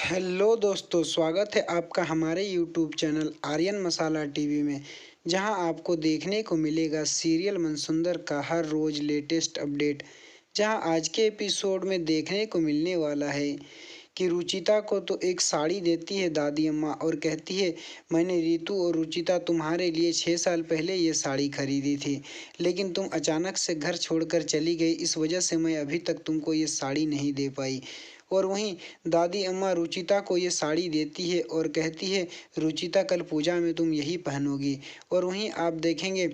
Hello दोस्तों, स्वागत है आपका हमारे यूट्यूब चैनल आर्यन मसाला टीवी में। जहां आपको देखने को मिलेगा सीरियल मनसुंदर का हर रोज़ लेटेस्ट अपडेट। जहां आज के एपिसोड में देखने को मिलने वाला है कि रुचिता को तो एक साड़ी देती है दादी अम्मा और कहती है, मैंने रितु और रुचिता तुम्हारे लिए 6 साल पहले ये साड़ी खरीदी थी, लेकिन तुम अचानक से घर छोड़कर चली गई, इस वजह से मैं अभी तक तुमको ये साड़ी नहीं दे पाई। और वहीं दादी अम्मा रुचिता को ये साड़ी देती है और कहती है, रुचिता कल पूजा में तुम यही पहनोगी। और वहीं आप देखेंगे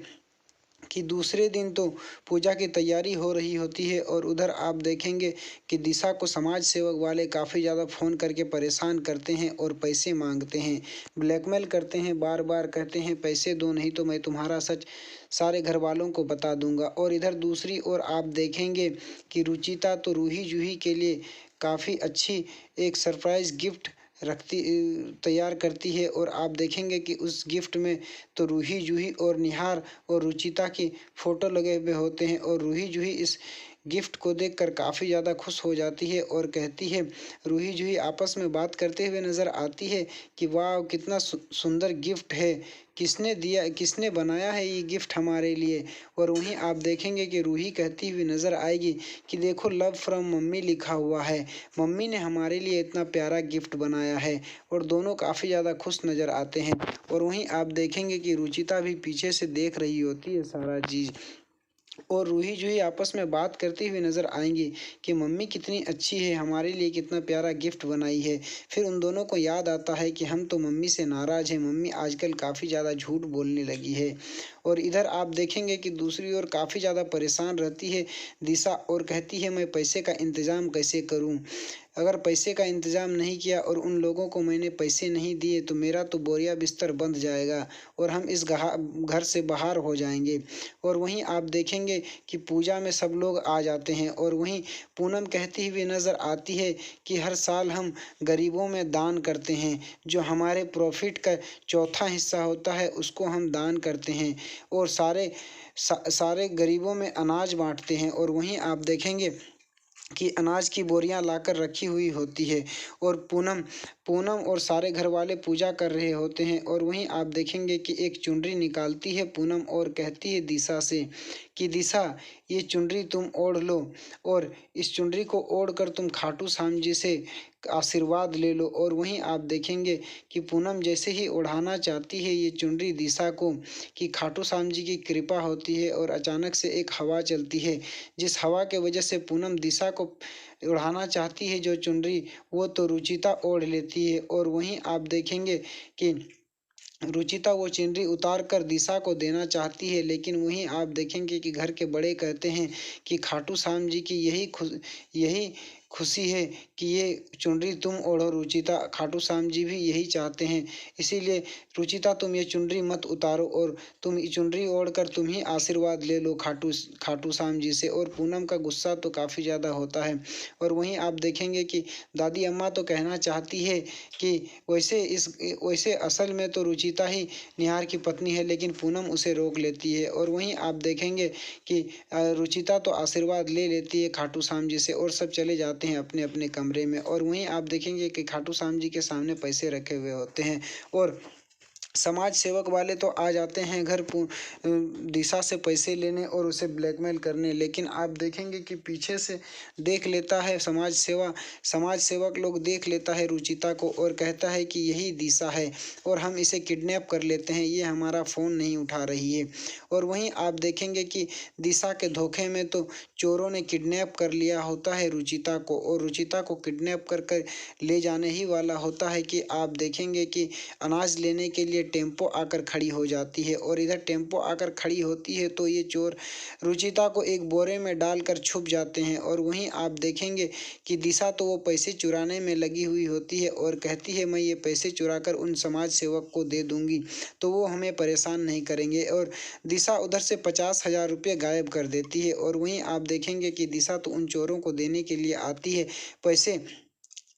कि दूसरे दिन तो पूजा की तैयारी हो रही होती है और उधर आप देखेंगे कि दिशा को समाज सेवक वाले काफ़ी ज़्यादा फ़ोन करके परेशान करते हैं और पैसे मांगते हैं, ब्लैकमेल करते हैं, बार बार कहते हैं पैसे दो नहीं तो मैं तुम्हारा सच सारे घर वालों को बता दूंगा। और इधर दूसरी ओर आप देखेंगे कि रुचिता तो रूही जूही के लिए काफ़ी अच्छी एक सरप्राइज़ गिफ्ट रखती तैयार करती है और आप देखेंगे कि उस गिफ्ट में तो रूही जूही और निहार और रुचिता की फ़ोटो लगे हुए होते हैं। और रूही जूही इस गिफ्ट को देखकर काफ़ी ज़्यादा खुश हो जाती है और कहती है, रूही जूही आपस में बात करते हुए नज़र आती है कि वाह कितना सुंदर गिफ्ट है, किसने दिया, किसने बनाया है ये गिफ्ट हमारे लिए। और वहीं आप देखेंगे कि रूही कहती हुई नज़र आएगी कि देखो लव फ्रॉम मम्मी लिखा हुआ है, मम्मी ने हमारे लिए इतना प्यारा गिफ्ट बनाया है। और दोनों काफ़ी ज़्यादा खुश नज़र आते हैं। और वहीं आप देखेंगे कि रुचिता भी पीछे से देख रही होती है सारा चीज़ और रूही जूही आपस में बात करती हुई नज़र आएंगी कि मम्मी कितनी अच्छी है, हमारे लिए कितना प्यारा गिफ्ट बनाई है। फिर उन दोनों को याद आता है कि हम तो मम्मी से नाराज़ हैं, मम्मी आजकल काफ़ी ज़्यादा झूठ बोलने लगी है। और इधर आप देखेंगे कि दूसरी ओर काफ़ी ज़्यादा परेशान रहती है दिशा और कहती है, मैं पैसे का इंतज़ाम कैसे करूं? अगर पैसे का इंतज़ाम नहीं किया और उन लोगों को मैंने पैसे नहीं दिए तो मेरा तो बोरिया बिस्तर बंध जाएगा और हम इस घर से बाहर हो जाएंगे। और वहीं आप देखेंगे कि पूजा में सब लोग आ जाते हैं और वहीं पूनम कहती हुई नज़र आती है कि हर साल हम गरीबों में दान करते हैं, जो हमारे प्रॉफिट का चौथा हिस्सा होता है उसको हम दान करते हैं और सारे गरीबों में अनाज बांटते हैं। और वहीं आप देखेंगे कि अनाज की बोरियां लाकर रखी हुई होती है और पूनम पूनम और सारे घर वाले पूजा कर रहे होते हैं। और वहीं आप देखेंगे कि एक चुनरी निकालती है पूनम और कहती है दिशा से कि दिशा ये चुनरी तुम ओढ़ लो और इस चुनरी को ओढ़ कर तुम खाटू श्याम जी से आशीर्वाद ले लो। और वहीं आप देखेंगे कि पूनम जैसे ही ओढ़ाना चाहती है ये चुनरी दिशा को कि खाटू श्याम जी की कृपा होती है और अचानक से एक हवा चलती है, जिस हवा के वजह से पूनम दिशा को उड़ाना चाहती है जो चुनरी, वो तो रुचिता ओढ़ लेती है। और वहीं आप देखेंगे कि रुचिता वो चुनरी उतार कर दिशा को देना चाहती है, लेकिन वहीं आप देखेंगे कि घर के बड़े कहते हैं कि खाटू श्याम जी की यही खुशी है कि ये चुनरी तुम ओढ़ो रुचिता, खाटू श्याम जी भी यही चाहते हैं, इसीलिए रुचिता तुम ये चुनरी मत उतारो और तुम ये चुनरी ओढ़कर तुम ही आशीर्वाद ले लो खाटू श्याम जी से। और पूनम का गुस्सा तो काफ़ी ज़्यादा होता है। और वहीं आप देखेंगे कि दादी अम्मा तो कहना चाहती है कि वैसे असल में तो रुचिता ही निहार की पत्नी है, लेकिन पूनम उसे रोक लेती है। और वहीं आप देखेंगे कि रुचिता तो आशीर्वाद ले लेती है खाटू श्याम जी से और सब चले जाते हैं अपने अपने कमरे में। और वहीं आप देखेंगे कि खाटू श्याम जी के सामने पैसे रखे हुए होते हैं और समाज सेवक वाले तो आ जाते हैं घर दिशा से पैसे लेने और उसे ब्लैकमेल करने, लेकिन आप देखेंगे कि पीछे से देख लेता है समाज सेवक लोग देख लेता है रुचिता को और कहता है कि यही दिशा है और हम इसे किडनैप कर लेते हैं, ये हमारा फ़ोन नहीं उठा रही है। और वहीं आप देखेंगे कि दिशा के धोखे में तो चोरों ने किडनैप कर लिया होता है रुचिता को और रुचिता को किडनैप कर कर ले जाने ही वाला होता है कि आप देखेंगे कि अनाज लेने के लिए टेम्पो आकर खड़ी हो जाती है। और इधर टेम्पो आकर खड़ी होती है तो ये चोर रुचिता को एक बोरे में डालकर छुप जाते हैं। और वहीं आप देखेंगे कि दिशा तो वो पैसे चुराने में लगी हुई होती है और कहती है, मैं ये पैसे चुराकर उन समाज सेवक को दे दूंगी तो वो हमें परेशान नहीं करेंगे। और दिशा उधर से 50,000 रुपये गायब कर देती है। और वहीं आप देखेंगे कि दिशा तो उन चोरों को देने के लिए आती है पैसे,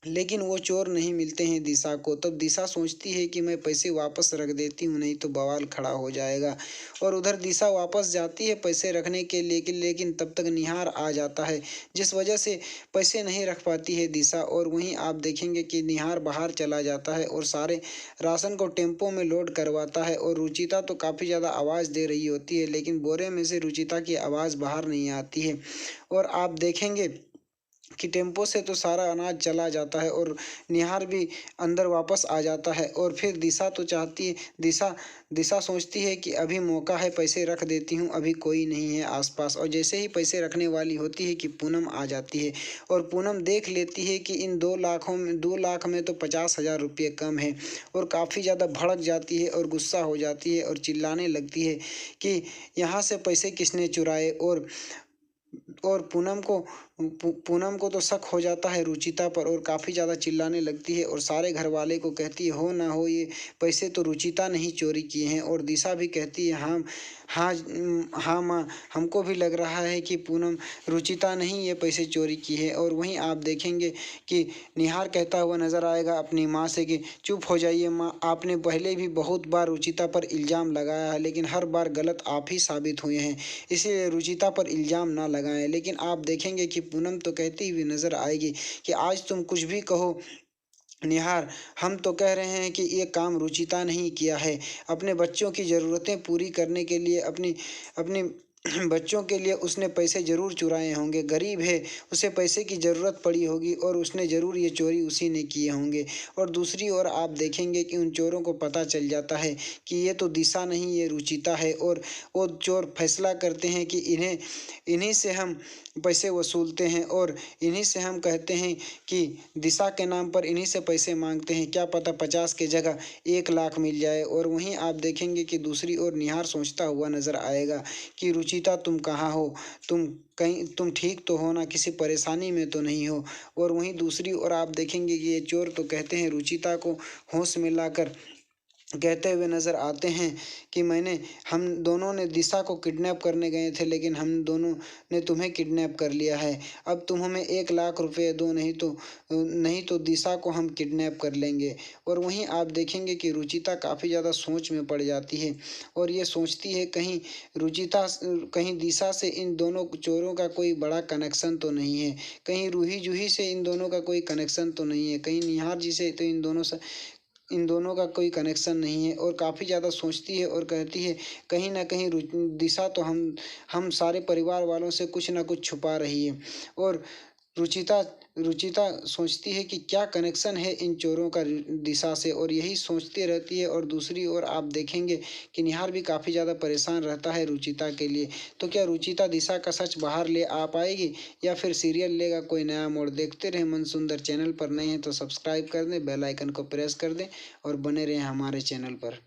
लेकिन वो चोर नहीं मिलते हैं दिशा को। तब दिशा सोचती है कि मैं पैसे वापस रख देती हूँ, नहीं तो बवाल खड़ा हो जाएगा। और उधर दिशा वापस जाती है पैसे रखने के लिए, लेकिन तब तक निहार आ जाता है, जिस वजह से पैसे नहीं रख पाती है दिशा। और वहीं आप देखेंगे कि निहार बाहर चला जाता है और सारे राशन को टेम्पो में लोड करवाता है। और रुचिता तो काफ़ी ज़्यादा आवाज़ दे रही होती है, लेकिन बोरे में से रुचिता की आवाज़ बाहर नहीं आती है। और आप देखेंगे कि टेम्पो से तो सारा अनाज चला जाता है और निहार भी अंदर वापस आ जाता है। और फिर दिशा तो चाहती है, दिशा सोचती है कि अभी मौका है, पैसे रख देती हूँ, अभी कोई नहीं है आसपास। और जैसे ही पैसे रखने वाली होती है कि पूनम आ जाती है। और पूनम देख लेती है कि इन 2 लाख में तो 50,000 रुपये कम है। और काफ़ी ज़्यादा भड़क जाती है और गुस्सा हो जाती है और चिल्लाने लगती है कि यहाँ से पैसे किसने चुराए। और पूनम को तो शक हो जाता है रुचिता पर और काफ़ी ज़्यादा चिल्लाने लगती है और सारे घर वाले को कहती है हो ना हो ये पैसे तो रुचिता ने ही चोरी किए हैं। और दिशा भी कहती है हाँ हाँ हाँ माँ, हमको भी लग रहा है कि पूनम रुचिता ने ही ये पैसे चोरी की है। और वहीं आप देखेंगे कि निहार कहता हुआ नजर आएगा अपनी माँ से कि चुप हो जाइए माँ, आपने पहले भी बहुत बार रुचिता पर इल्ज़ाम लगाया है, लेकिन हर बार गलत आप ही साबित हुए हैं, इसीलिए रुचिता पर इल्ज़ाम ना लगाएं। लेकिन आप देखेंगे कि पूनम तो कहती हुई नजर आएगी कि आज तुम कुछ भी कहो निहार, हम तो कह रहे हैं कि ये काम रुचिता नहीं किया है। अपने बच्चों की ज़रूरतें पूरी करने के लिए अपनी अपनी बच्चों के लिए उसने पैसे ज़रूर चुराए होंगे। गरीब है, उसे पैसे की ज़रूरत पड़ी होगी और उसने ज़रूर ये चोरी उसी ने किए होंगे। और दूसरी ओर आप देखेंगे कि उन चोरों को पता चल जाता है कि ये तो दिशा नहीं, ये रुचिता है। और वो चोर फैसला करते हैं कि इन्हीं से हम पैसे वसूलते हैं और इन्हीं से हम कहते हैं कि दिशा के नाम पर इन्हीं से पैसे मांगते हैं, क्या पता 50 की जगह 1 लाख मिल जाए। और वहीं आप देखेंगे कि दूसरी ओर निहार सोचता हुआ नजर आएगा कि रुचिता तुम कहाँ हो, तुम ठीक तो हो ना, किसी परेशानी में तो नहीं हो। और वहीं दूसरी ओर आप देखेंगे कि ये चोर तो कहते हैं रुचिता को होश में लाकर कहते हुए नजर आते हैं कि हम दोनों ने दिशा को किडनैप करने गए थे, लेकिन हम दोनों ने तुम्हें किडनैप कर लिया है। अब तुम हमें 1 लाख रुपए दो, नहीं तो दिशा को हम किडनैप कर लेंगे। और वहीं आप देखेंगे कि रुचिता काफ़ी ज़्यादा सोच में पड़ जाती है और ये सोचती है कहीं दिशा से इन दोनों चोरों का कोई बड़ा कनेक्शन तो नहीं है, कहीं रूही जूही से इन दोनों का कोई कनेक्शन तो नहीं है, कहीं निहार जी से तो इन दोनों का कोई कनेक्शन नहीं है। और काफ़ी ज़्यादा सोचती है और कहती है कहीं ना कहीं दिशा तो हम सारे परिवार वालों से कुछ ना कुछ छुपा रही है। और रुचिता रुचिता सोचती है कि क्या कनेक्शन है इन चोरों का दिशा से, और यही सोचती रहती है। और दूसरी ओर आप देखेंगे कि निहार भी काफ़ी ज़्यादा परेशान रहता है रुचिता के लिए। तो क्या रुचिता दिशा का सच बाहर ले आ पाएगी या फिर सीरियल लेगा कोई नया मोड़? देखते रहें मन सुंदर। चैनल पर नए हैं तो सब्सक्राइब कर दें, बेल आइकन को प्रेस कर दें और बने रहें हमारे चैनल पर।